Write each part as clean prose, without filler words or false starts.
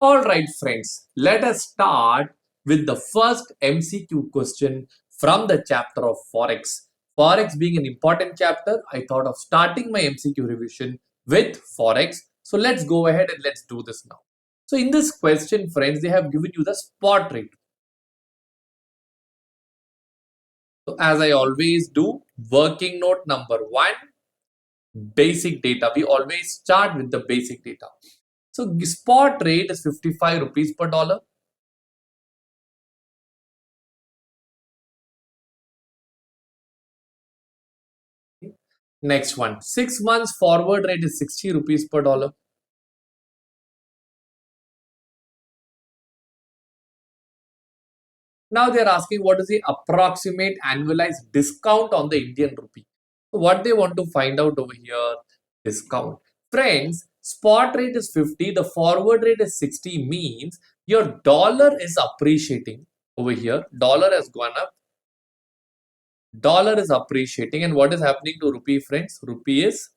Alright friends, let us start with the first MCQ question from the chapter of Forex. Forex being an important chapter, I thought of starting my MCQ revision with Forex. So let's go ahead and let's do this now. So in this question, friends, they have given you the spot rate. So as I always do, working note number 1, basic data. We always start with the basic data. So spot rate is 55 rupees per dollar. Next one, 6 months forward rate is 60 rupees per dollar. Now they are asking what is the approximate annualized discount on the Indian rupee. So what they want to find out over here, discount. Friends, spot rate is 50, the forward rate is 60 means your dollar is appreciating over here. Dollar has gone up. Dollar is appreciating, and what is happening to rupee, friends? Rupee is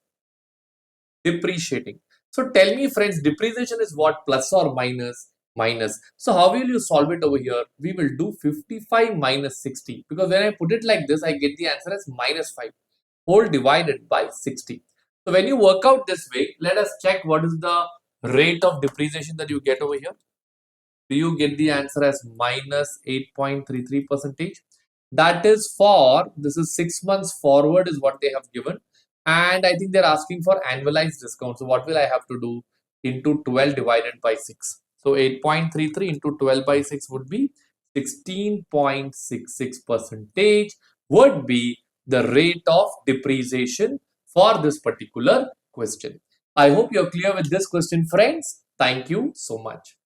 depreciating. So tell me friends, depreciation is what, plus or minus? Minus. So how will you solve it over here? We will do 55 minus 60, because when I put it like this, I get the answer as minus 5 whole divided by 60. So when you work out this way, let us check what is the rate of depreciation that you get over here. Do you get the answer as minus 8.33 percentage? That is for, this is 6 months forward is what they have given. And I think they're asking for annualized discount. So what will I have to do? Into 12 divided by 6. So 8.33 into 12 by 6 would be 16.66 percentage would be the rate of depreciation for this particular question. I hope you're clear with this question, friends. Thank you so much.